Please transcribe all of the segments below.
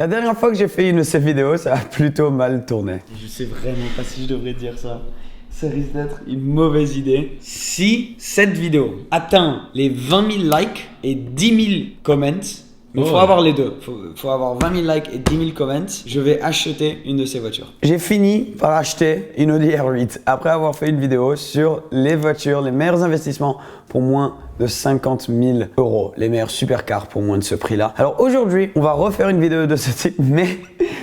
La dernière fois que j'ai fait une de ces vidéos, ça a plutôt mal tourné. Je sais vraiment pas si je devrais dire ça. Ça risque d'être une mauvaise idée. Si cette vidéo atteint les 20 000 likes et 10 000 comments, il faut avoir les deux. Faut avoir 20 000 likes et 10 000 comments. Je vais acheter une de ces voitures. J'ai fini par acheter une Audi R8 après avoir fait une vidéo sur les voitures, les meilleurs investissements pour moins de 50 000 euros. Les meilleurs supercars pour moins de ce prix-là. Alors aujourd'hui, on va refaire une vidéo de ce type, mais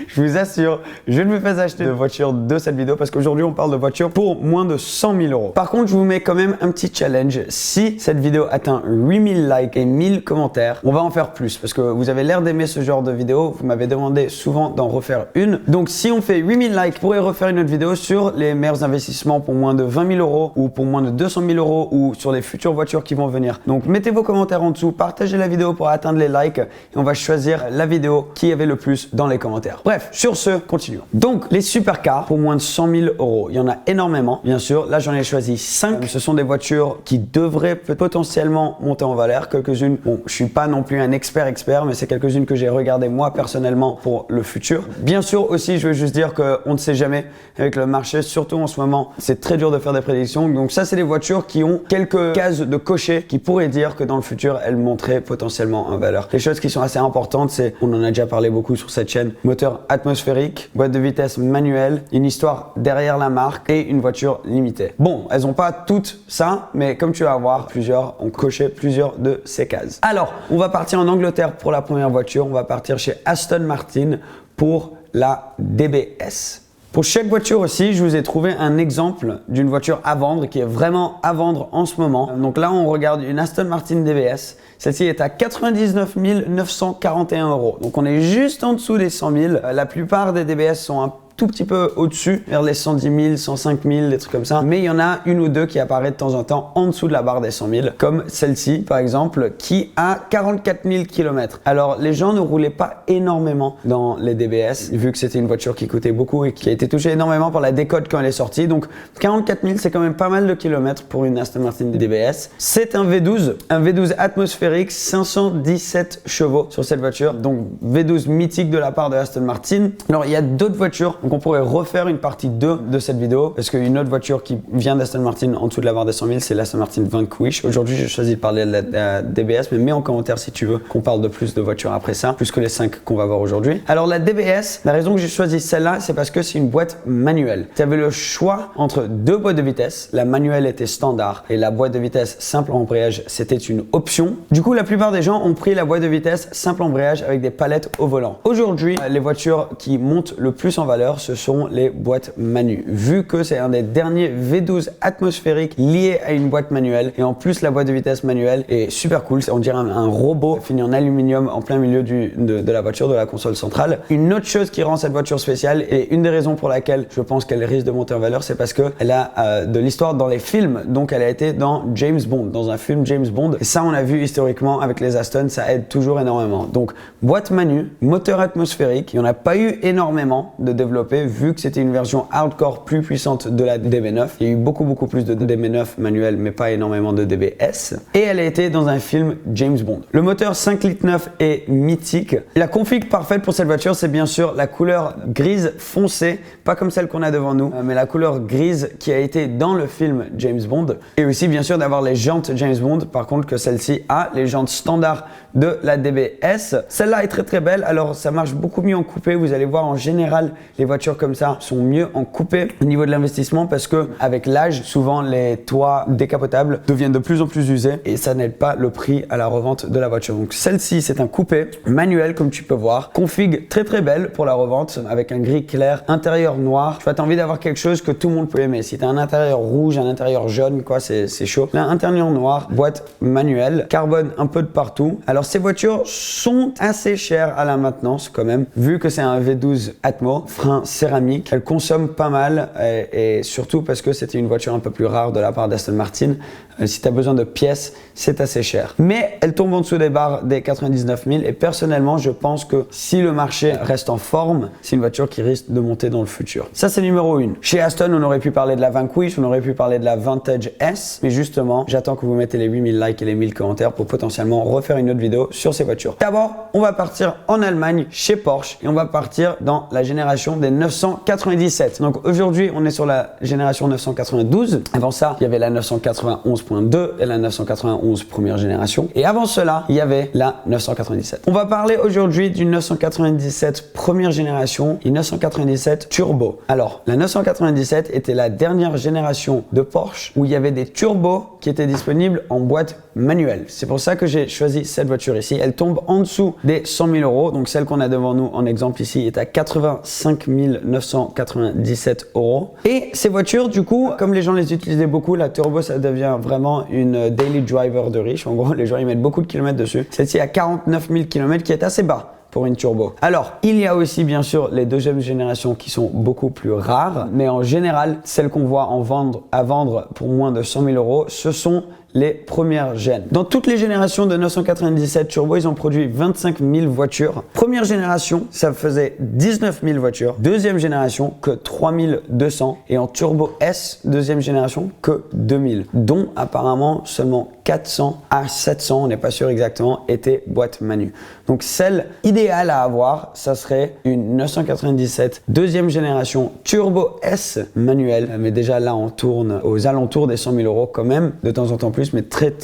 je vous assure, je ne me fais acheter de voiture de cette vidéo parce qu'aujourd'hui, on parle de voitures pour moins de 100 000 euros. Par contre, je vous mets quand même un petit challenge. Si cette vidéo atteint 8 000 likes et 1000 commentaires, on va en faire plus parce que vous avez l'air d'aimer ce genre de vidéo. Vous m'avez demandé souvent d'en refaire une. Donc, si on fait 8 000 likes, je pourrais refaire une autre vidéo sur les meilleurs investissements pour moins de 20 000 euros ou pour moins de 200 000 euros ou sur les futures voitures qui vont venir. Donc, mettez vos commentaires en dessous, partagez la vidéo pour atteindre les likes et on va choisir la vidéo qui avait le plus dans les commentaires. Bref, sur ce, continuons. Donc, les supercars pour moins de 100 000 euros, il y en a énormément. Bien sûr, là, j'en ai choisi 5. Ce sont des voitures qui devraient potentiellement monter en valeur. Quelques-unes, bon, je suis pas non plus un expert, mais c'est quelques-unes que j'ai regardées moi personnellement pour le futur. Bien sûr aussi, je veux juste dire qu'on ne sait jamais avec le marché, surtout en ce moment, c'est très dur de faire des prédictions. Donc ça, c'est des voitures qui ont quelques cases de cocher qui pourraient dire que dans le futur, elles monteraient potentiellement en valeur. Les choses qui sont assez importantes, c'est, on en a déjà parlé beaucoup sur cette chaîne, moteur atmosphérique, boîte de vitesse manuelle, une histoire derrière la marque et une voiture limitée. Bon, elles n'ont pas toutes ça, mais comme tu vas voir, plusieurs ont coché plusieurs de ces cases. Alors, on va partir en Angleterre pour la première voiture. On va partir chez Aston Martin pour la DBS. Pour chaque voiture aussi, je vous ai trouvé un exemple d'une voiture à vendre qui est vraiment à vendre en ce moment. Donc là, on regarde une Aston Martin DBS. Celle-ci est à 99 941 euros. Donc on est juste en dessous des 100 000. La plupart des DBS sont un tout petit peu au-dessus, vers les 110 000, 105 000, des trucs comme ça. Mais il y en a une ou deux qui apparaissent de temps en temps en dessous de la barre des 100 000, comme celle-ci, par exemple, qui a 44 000 km. Alors, les gens ne roulaient pas énormément dans les DBS, vu que c'était une voiture qui coûtait beaucoup et qui a été touchée énormément par la décote quand elle est sortie. Donc, 44 000, c'est quand même pas mal de kilomètres pour une Aston Martin DBS. C'est un V12 atmosphérique, 517 chevaux sur cette voiture. Donc, V12 mythique de la part de Aston Martin. Alors, il y a d'autres voitures. Donc on pourrait refaire une partie 2 de cette vidéo parce qu'une autre voiture qui vient d'Aston Martin en dessous de la barre des 100 000, c'est l'Aston Martin Vanquish. Aujourd'hui, j'ai choisi de parler de la DBS, mais mets en commentaire si tu veux qu'on parle de plus de voitures après ça, plus que les 5 qu'on va voir aujourd'hui. Alors la DBS, la raison que j'ai choisi celle-là, c'est parce que c'est une boîte manuelle. Tu avais le choix entre deux boîtes de vitesse. La manuelle était standard et la boîte de vitesse simple embrayage, c'était une option. Du coup, la plupart des gens ont pris la boîte de vitesse simple embrayage avec des palettes au volant. Aujourd'hui, les voitures qui montent le plus en valeur, ce sont les boîtes manuelles. Vu que c'est un des derniers V12 atmosphériques liés à une boîte manuelle et en plus la boîte de vitesse manuelle est super cool, on dirait un robot fini en aluminium en plein milieu de la voiture, de la console centrale. Une autre chose qui rend cette voiture spéciale et une des raisons pour laquelle je pense qu'elle risque de monter en valeur, c'est parce qu'elle a de l'histoire dans les films. Donc elle a été dans James Bond, dans un film James Bond. Et ça, on a vu historiquement avec les Aston, ça aide toujours énormément. Donc boîte manuelle, moteur atmosphérique, il n'y en a pas eu énormément de développement vu que c'était une version hardcore plus puissante de la DB9. Il y a eu beaucoup plus de DB9 manuel mais pas énormément de DBS. Et elle a été dans un film James Bond. Le moteur 5,9 litres est mythique. La config parfaite pour cette voiture, c'est bien sûr la couleur grise foncée, pas comme celle qu'on a devant nous, mais la couleur grise qui a été dans le film James Bond. Et aussi bien sûr d'avoir les jantes James Bond, par contre que celle-ci a les jantes standards de la DBS. Celle-là est très belle, alors ça marche beaucoup mieux en coupé. Vous allez voir en général les voitures comme ça sont mieux en coupé au niveau de l'investissement parce que avec l'âge, souvent les toits décapotables deviennent de plus en plus usés et ça n'aide pas le prix à la revente de la voiture. Donc celle-ci, c'est un coupé manuel comme tu peux voir. Config très belle pour la revente avec un gris clair, intérieur noir. Tu as envie d'avoir quelque chose que tout le monde peut aimer. Si tu as un intérieur rouge, un intérieur jaune, quoi, c'est chaud. Là, intérieur noir, boîte manuelle, carbone un peu de partout. Alors ces voitures sont assez chères à la maintenance quand même, vu que c'est un V12 Atmo, frein céramique. Elle consomme pas mal et surtout parce que c'était une voiture un peu plus rare de la part d'Aston Martin. Si tu as besoin de pièces, c'est assez cher. Mais elle tombe en dessous des barres des 99 000 et personnellement, je pense que si le marché reste en forme, c'est une voiture qui risque de monter dans le futur. Ça, c'est numéro 1. Chez Aston, on aurait pu parler de la Vanquish, on aurait pu parler de la Vantage S, mais justement, j'attends que vous mettez les 8000 likes et les 1000 commentaires pour potentiellement refaire une autre vidéo sur ces voitures. D'abord, on va partir en Allemagne chez Porsche et on va partir dans la génération des 997. Donc aujourd'hui, on est sur la génération 992. Avant ça, il y avait la 991.2 et la 991 première génération. Et avant cela, il y avait la 997. On va parler aujourd'hui d'une 997 première génération et 997 turbo. Alors, la 997 était la dernière génération de Porsche où il y avait des turbos qui étaient disponibles en boîte manuelle. C'est pour ça que j'ai choisi cette voiture ici. Elle tombe en dessous des 100 000 euros. Donc celle qu'on a devant nous en exemple ici est à 85 997 euros. Et ces voitures, du coup, comme les gens les utilisaient beaucoup, la turbo, ça devient vraiment une daily driver de riche. En gros, les gens ils mettent beaucoup de kilomètres dessus. Celle-ci a 49 000 km qui est assez bas pour une turbo. Alors, il y a aussi bien sûr les deuxième générations qui sont beaucoup plus rares, mais en général, celles qu'on voit à vendre pour moins de 100 000 euros, ce sont les premières gènes. Dans toutes les générations de 997 turbo, ils ont produit 25 000 voitures. Première génération, ça faisait 19 000 voitures. Deuxième génération, que 3 200. Et en turbo S, deuxième génération, que 2000. Dont apparemment seulement 400 à 700, on n'est pas sûr exactement, étaient boîte manu. Donc celle idéale à avoir, ça serait une 997 deuxième génération turbo S manuel. Mais déjà là, on tourne aux alentours des 100 000 euros quand même, de temps en temps plus, mais très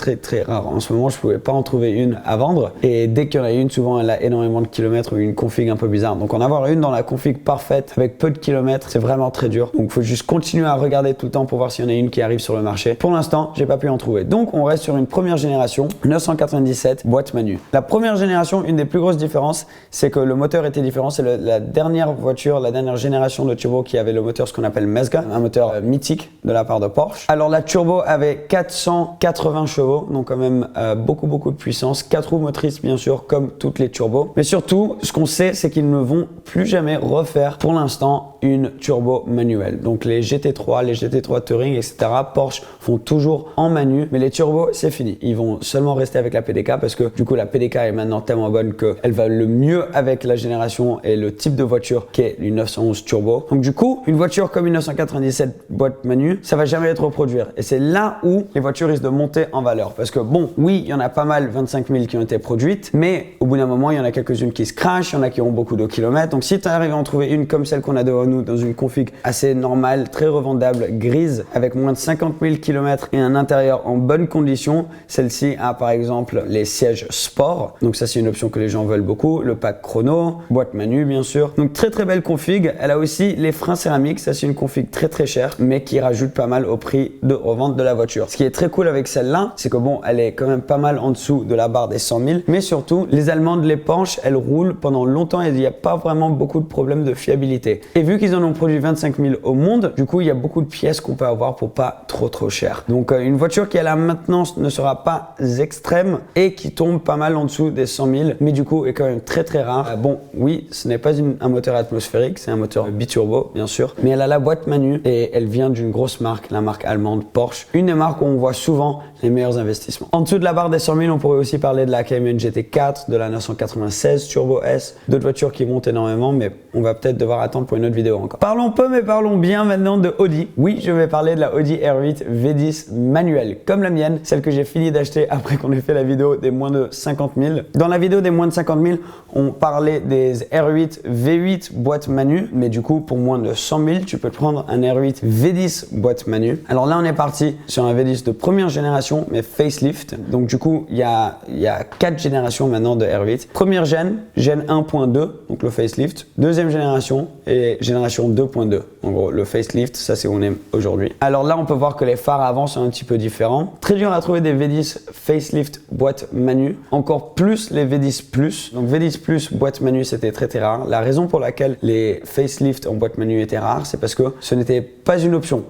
rare. En ce moment, je pouvais pas en trouver une à vendre. Et dès qu'il y en a une, souvent elle a énormément de kilomètres ou une config un peu bizarre. Donc en avoir une dans la config parfaite avec peu de kilomètres, c'est vraiment très dur. Donc il faut juste continuer à regarder tout le temps pour voir s'il y en a une qui arrive sur le marché. Pour l'instant, j'ai pas pu en trouver. Donc on reste sur une première génération 997 boîte manu. La première génération, une des plus grosses différences, c'est que le moteur était différent. C'est la dernière voiture, la dernière génération de turbo qui avait le moteur, ce qu'on appelle Mezga, un moteur mythique de la part de Porsche. Alors la turbo avait 480 chevaux, donc quand même beaucoup de puissance, 4 roues motrices bien sûr comme toutes les turbos. Mais surtout, ce qu'on sait, c'est qu'ils ne vont plus jamais refaire pour l'instant une turbo manuelle. Donc les GT3, les GT3 Touring, etc. Porsche font toujours en manu, mais les turbos c'est fini. Ils vont seulement rester avec la PDK parce que du coup la PDK est maintenant tellement bonne qu'elle va le mieux avec la génération et le type de voiture qu'est une 911 turbo. Donc du coup, une voiture comme une 997 boîte manu, ça va jamais être reproduire. Et c'est là où les voitures risquent de monter en valeur. Parce que bon, oui, il y en a pas mal, 25 000 qui ont été produites, mais au bout d'un moment, il y en a quelques-unes qui se crashent, il y en a qui ont beaucoup de kilomètres. Donc si tu arrives à en trouver une comme celle qu'on a devant nous dans une config assez normale, très revendable, grise, avec moins de 50 000 km et un intérieur en bonne condition, celle-ci a par exemple les sièges sport. Donc ça, c'est une option que les gens veulent beaucoup. Le pack chrono, boîte manu bien sûr. Donc très belle config. Elle a aussi les freins céramiques. Ça, c'est une config très chère, mais qui rajoute pas mal au prix de revente de la voiture. Ce qui est très cool avec celle-là, c'est que bon, elle est quand même pas mal en dessous de la barre des 100 000, mais surtout, les Allemandes, les Porsche, elles roulent pendant longtemps et il n'y a pas vraiment beaucoup de problèmes de fiabilité. Et vu qu'ils en ont produit 25 000 au monde, du coup, il y a beaucoup de pièces qu'on peut avoir pour pas trop cher. Donc, une voiture qui à la maintenance ne sera pas extrême et qui tombe pas mal en dessous des 100 000, mais du coup, est quand même très rare. Bon, oui, ce n'est pas un moteur atmosphérique, c'est un moteur biturbo, bien sûr, mais elle a la boîte manu et elle vient d'une grosse marque, la marque allemande Porsche, une des marques où on voit souvent les meilleurs investissements. En dessous de la barre des 100 000, on pourrait aussi parler de la Cayman GT4, de la 996 Turbo S, d'autres voitures qui montent énormément, mais on va peut-être devoir attendre pour une autre vidéo encore. Parlons peu, mais parlons bien maintenant de Audi. Oui, je vais parler de la Audi R8 V10 manuelle, comme la mienne, celle que j'ai fini d'acheter après qu'on ait fait la vidéo des moins de 50 000. Dans la vidéo des moins de 50 000, on parlait des R8 V8 boîte manu, mais du coup, pour moins de 100 000, tu peux prendre un R8 V10 boîte manu. Alors là, on est parti sur un V10 de première génération, mais facelift. Donc du coup, il y a 4 générations maintenant de R8. Première gène 1.2, donc le facelift. Deuxième génération et génération 2.2. En gros, le facelift, ça c'est où on est aujourd'hui. Alors là, on peut voir que les phares avant sont un petit peu différents. Très dur à trouver des V10 facelift boîte manu. Encore plus les V10 Plus. Donc V10 Plus boîte manu, c'était très rare. La raison pour laquelle les facelift en boîte manu étaient rares, c'est parce que ce n'était pas une option.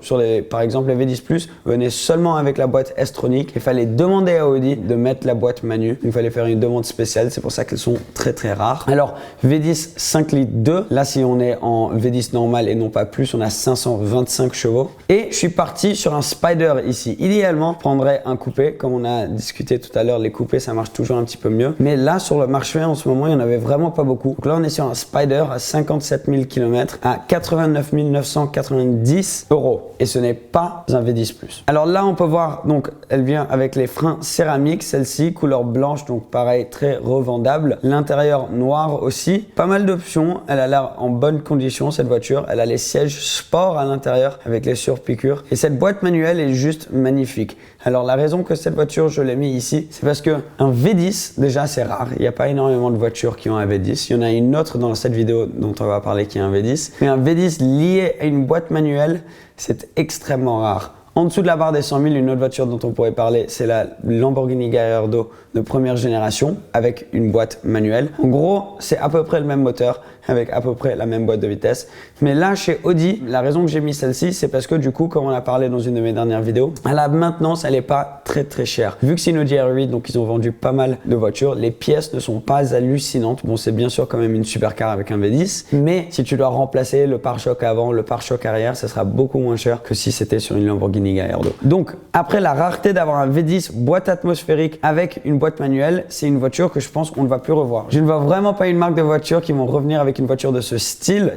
Par exemple, les V10 Plus venaient seulement avec la boîte S-Tronic électronique. Il fallait demander à Audi de mettre la boîte manu. Il fallait faire une demande spéciale. C'est pour ça qu'elles sont très rares. Alors, V10 5 litres 2. Là, si on est en V10 normal et non pas plus, on a 525 chevaux. Et je suis parti sur un Spider ici. Idéalement, je prendrais un coupé. Comme on a discuté tout à l'heure, les coupés, ça marche toujours un petit peu mieux. Mais là, sur le marché en ce moment, il n'y en avait vraiment pas beaucoup. Donc là, on est sur un Spider à 57 000 km à 89 990 €. Et ce n'est pas un V10 Plus. Alors là, on peut voir, donc, elle vient avec les freins céramiques, celle-ci, couleur blanche, donc pareil, très revendable. L'intérieur noir aussi. Pas mal d'options. Elle a l'air en bonne condition, cette voiture. Elle a les sièges sport à l'intérieur avec les surpiqûres. Et cette boîte manuelle est juste magnifique. Alors la raison que cette voiture, je l'ai mis ici, c'est parce que un V10, déjà, c'est rare. Il n'y a pas énormément de voitures qui ont un V10. Il y en a une autre dans cette vidéo dont on va parler qui a un V10. Mais un V10 lié à une boîte manuelle, c'est extrêmement rare. En dessous de la barre des 100 000, une autre voiture dont on pourrait parler, c'est la Lamborghini Gallardo de première génération avec une boîte manuelle. En gros, c'est à peu près le même moteur avec à peu près la même boîte de vitesse. Mais là, chez Audi, la raison que j'ai mis celle-ci, c'est parce que du coup, comme on a parlé dans une de mes dernières vidéos, à la maintenance, elle n'est pas très chère. Vu que c'est une Audi R8, donc ils ont vendu pas mal de voitures, les pièces ne sont pas hallucinantes. Bon, c'est bien sûr quand même une supercar avec un V10, mais si tu dois remplacer le pare-choc avant, le pare-choc arrière, ça sera beaucoup moins cher que si c'était sur une Lamborghini Gallardo. Donc, après la rareté d'avoir un V10 boîte atmosphérique avec une boîte manuelle, c'est une voiture que je pense qu'on ne va plus revoir. Je ne vois vraiment pas une marque de voiture qui vont revenir avec une voiture de ce style.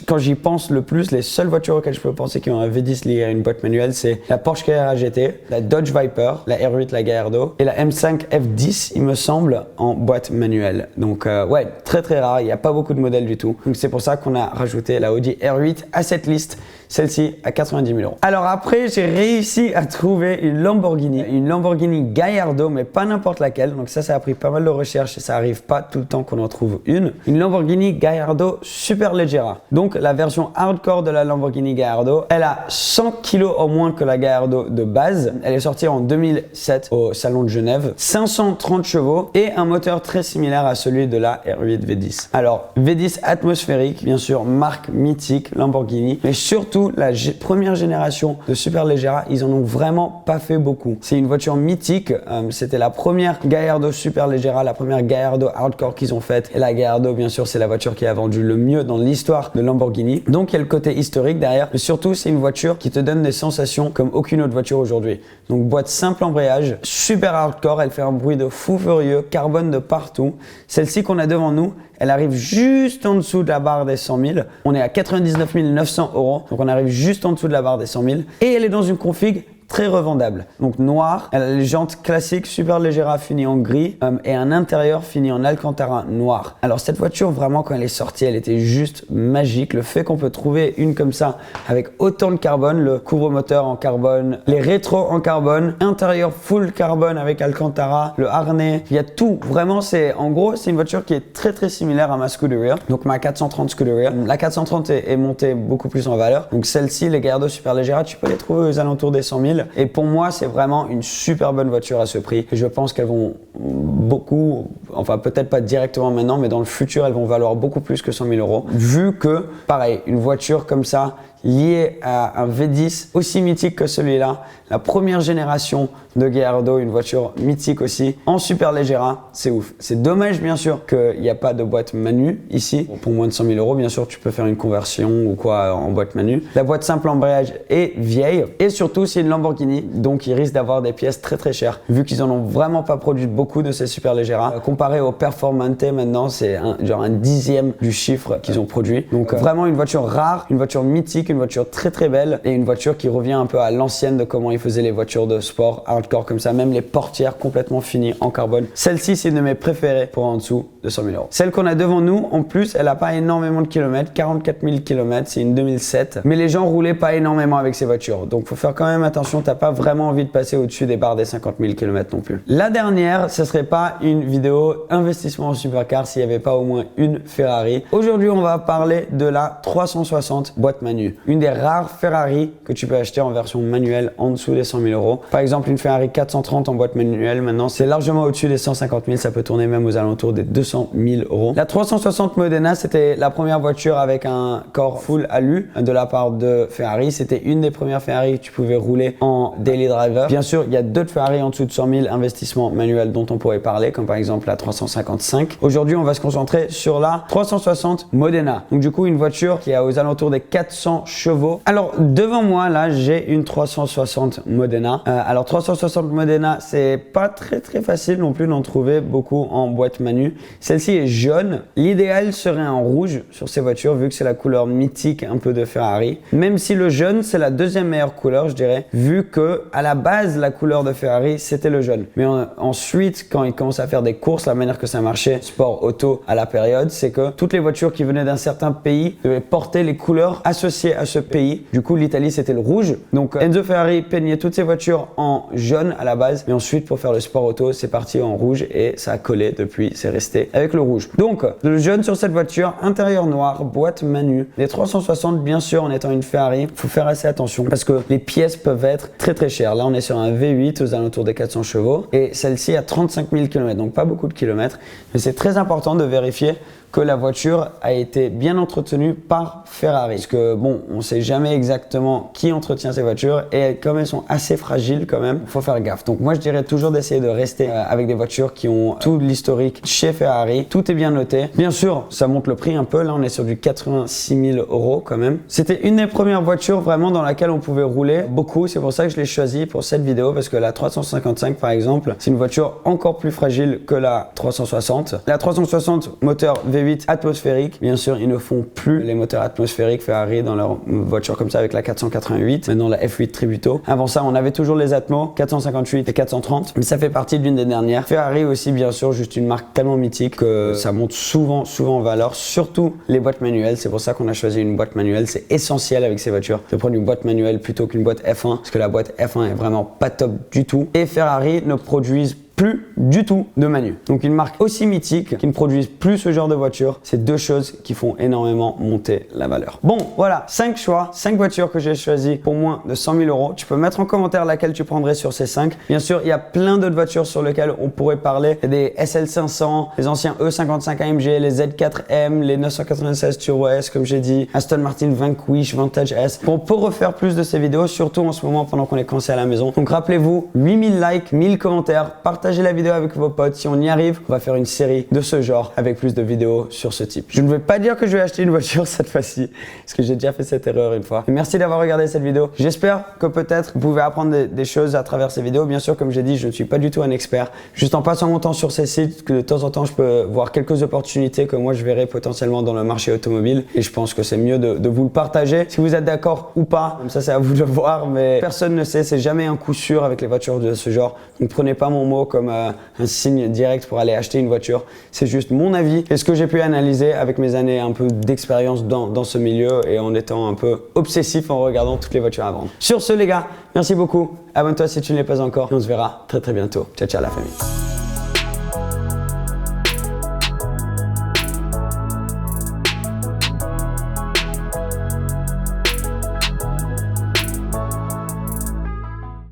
Quand j'y pense le plus, les seules voitures auxquelles je peux penser qui ont un V10 lié à une boîte manuelle, c'est la Porsche Carrera GT, la Dodge Viper, la R8, la Gallardo et la M5 F10, il me semble, en boîte manuelle. Donc ouais, très rare, il n'y a pas beaucoup de modèles du tout. Donc c'est pour ça qu'on a rajouté la Audi R8 à cette liste. Celle-ci à 90 000 €. Alors après, j'ai réussi à trouver une Lamborghini Gallardo, mais pas n'importe laquelle. Donc ça a pris pas mal de recherches et ça arrive pas tout le temps qu'on en trouve une. Une Lamborghini Gallardo Superleggera. Donc la version hardcore de la Lamborghini Gallardo, elle a 100 kg en moins que la Gallardo de base. Elle est sortie en 2007 au Salon de Genève. 530 chevaux et un moteur très similaire à celui de la R8 V10. Alors V10 atmosphérique, bien sûr, marque mythique Lamborghini, mais surtout la première génération de Superleggera, ils en ont vraiment pas fait beaucoup. C'est une voiture mythique, c'était la première Gallardo Superleggera, la première Gallardo hardcore qu'ils ont faite. Et la Gallardo, bien sûr, c'est la voiture qui a vendu le mieux dans l'histoire de Lamborghini. Donc il y a le côté historique derrière, mais surtout c'est une voiture qui te donne des sensations comme aucune autre voiture aujourd'hui. Donc boîte simple embrayage, super hardcore, elle fait un bruit de fou furieux, carbone de partout. Celle-ci qu'on a devant nous, elle arrive juste en dessous de la barre des 100 000. On est à 99 900 €. Donc on arrive juste en dessous de la barre des 100 000. Et elle est dans une config très revendable. Donc noir, elle a les jantes classiques Superleggera finies en gris et un intérieur fini en Alcantara noir. Alors cette voiture, vraiment, quand elle est sortie, elle était juste magique. Le fait qu'on peut trouver une comme ça avec autant de carbone, le couvre-moteur en carbone, les rétros en carbone, intérieur full carbone avec Alcantara, le harnais, il y a tout. Vraiment, en gros, c'est une voiture qui est très similaire à ma Scuderia, donc ma 430 Scuderia. La 430 est montée beaucoup plus en valeur. Donc celle-ci, les Gallardo Superleggera, tu peux les trouver aux alentours des 100 000. Et pour moi, c'est vraiment une super bonne voiture à ce prix. Et je pense qu'elles vont beaucoup, enfin peut-être pas directement maintenant, mais dans le futur, elles vont valoir beaucoup plus que 100 000 €. Vu que, pareil, une voiture comme ça, liée à un V10 aussi mythique que celui-là, la première génération de Gallardo, une voiture mythique aussi, en Superleggera, c'est ouf. C'est dommage bien sûr qu'il n'y a pas de boîte manu ici. Pour moins de 100 000 €, bien sûr, tu peux faire une conversion ou quoi en boîte manu. La boîte simple embrayage est vieille et surtout c'est une Lamborghini, donc il risque d'avoir des pièces très chères. Vu qu'ils en ont vraiment pas produit beaucoup de ces Superleggera, comparé au Performante maintenant, c'est genre un dixième du chiffre qu'ils ont produit. Donc vraiment une voiture rare, une voiture mythique, une voiture très belle et une voiture qui revient un peu à l'ancienne de comment ils faisaient les voitures de sport hardcore comme ça, même les portières complètement finies en carbone. Celle-ci, c'est une de mes préférées pour en dessous de 100 000 €. Celle qu'on a devant nous, en plus, elle n'a pas énormément de kilomètres, 44 000 km, c'est une 2007, mais les gens roulaient pas énormément avec ces voitures, donc faut faire quand même attention, t'as pas vraiment envie de passer au-dessus des barres des 50 000 km non plus. La dernière, ce serait pas une vidéo investissement en supercar s'il n'y avait pas au moins une Ferrari. Aujourd'hui, on va parler de la 360 boîte manu. Une des rares Ferrari que tu peux acheter en version manuelle en dessous des 100 000 €. Par exemple, une Ferrari 430 en boîte manuelle, maintenant, c'est largement au-dessus des 150 000. Ça peut tourner même aux alentours des 200 000 €. La 360 Modena, c'était la première voiture avec un corps full alu de la part de Ferrari. C'était une des premières Ferrari que tu pouvais rouler en en daily driver. Bien sûr, il y a d'autres Ferrari en dessous de 100 000 investissements manuels dont on pourrait parler, comme par exemple la 355. Aujourd'hui, on va se concentrer sur la 360 Modena. Donc du coup, une voiture qui est aux alentours des 400 chevaux. Alors devant moi, là, j'ai une 360 Modena. Alors 360 Modena, c'est pas très facile non plus d'en trouver beaucoup en boîte manu. Celle-ci est jaune. L'idéal serait un rouge sur ces voitures vu que c'est la couleur mythique un peu de Ferrari. Même si le jaune, c'est la deuxième meilleure couleur, je dirais, vu que à la base, la couleur de Ferrari, c'était le jaune. Mais ensuite, quand ils commencent à faire des courses, la manière que ça marchait, sport auto à la période, c'est que toutes les voitures qui venaient d'un certain pays devaient porter les couleurs associées à ce pays. Du coup, l'Italie, c'était le rouge. Donc Enzo Ferrari peignait toutes ses voitures en jaune à la base, mais ensuite pour faire le sport auto, c'est parti en rouge et ça a collé depuis, c'est resté avec le rouge. Donc le jaune sur cette voiture, intérieur noir, boîte manu. Les 360, bien sûr, en étant une Ferrari, faut faire assez attention parce que les pièces peuvent être très chères. Là, on est sur un V8 aux alentours des 400 chevaux et celle-ci a 35 000 km, donc pas beaucoup de kilomètres, mais c'est très important de vérifier que la voiture a été bien entretenue par Ferrari. Parce que bon, on sait jamais exactement qui entretient ces voitures et comme elles sont assez fragiles quand même, faut faire gaffe. Donc moi je dirais toujours d'essayer de rester avec des voitures qui ont tout l'historique chez Ferrari. Tout est bien noté. Bien sûr, ça monte le prix un peu. Là, on est sur du 86 000 € quand même. C'était une des premières voitures vraiment dans laquelle on pouvait rouler beaucoup. C'est pour ça que je l'ai choisi pour cette vidéo parce que la 355 par exemple, c'est une voiture encore plus fragile que la 360. La 360 moteur V8 atmosphérique. Bien sûr, ils ne font plus les moteurs atmosphériques Ferrari dans leur voiture comme ça avec la 488, maintenant la F8 Tributo. Avant ça, on avait toujours les Atmos 458 et 430, mais ça fait partie d'une des dernières. Ferrari aussi, bien sûr, juste une marque tellement mythique que ça monte souvent en valeur, surtout les boîtes manuelles. C'est pour ça qu'on a choisi une boîte manuelle. C'est essentiel avec ces voitures de prendre une boîte manuelle plutôt qu'une boîte F1 parce que la boîte F1 est vraiment pas top du tout. Et Ferrari ne produisent plus du tout de manu. Donc une marque aussi mythique qui ne produise plus ce genre de voiture, c'est deux choses qui font énormément monter la valeur. Bon, voilà, 5 choix, 5 voitures que j'ai choisies pour moins de 100 000 €. Tu peux mettre en commentaire laquelle tu prendrais sur ces 5. Bien sûr, il y a plein d'autres voitures sur lesquelles on pourrait parler. Il y a des SL500, les anciens E55 AMG, les Z4M, les 996 Turbo S, comme j'ai dit, Aston Martin Vanquish, Vantage S. On peut refaire plus de ces vidéos, surtout en ce moment pendant qu'on est coincé à la maison. Donc rappelez-vous, 8000 likes, 1000 commentaires, partagez la vidéo avec vos potes. Si on y arrive, on va faire une série de ce genre avec plus de vidéos sur ce type. Je ne vais pas dire que je vais acheter une voiture cette fois-ci parce que j'ai déjà fait cette erreur une fois. Merci d'avoir regardé cette vidéo. J'espère que peut-être vous pouvez apprendre des choses à travers ces vidéos. Bien sûr, comme j'ai dit, je ne suis pas du tout un expert. Juste en passant mon temps sur ces sites, que de temps en temps, je peux voir quelques opportunités que moi, je verrai potentiellement dans le marché automobile. Et je pense que c'est mieux de vous le partager. Si vous êtes d'accord ou pas, comme ça, c'est à vous de voir. Mais personne ne sait, c'est jamais un coup sûr avec les voitures de ce genre. Donc, prenez pas mon mot comme un signe direct pour aller acheter une voiture. C'est juste mon avis et ce que j'ai pu analyser avec mes années un peu d'expérience dans ce milieu et en étant un peu obsessif en regardant toutes les voitures à vendre. Sur ce les gars, merci beaucoup. Abonne-toi si tu ne l'es pas encore et on se verra très bientôt. Ciao la famille.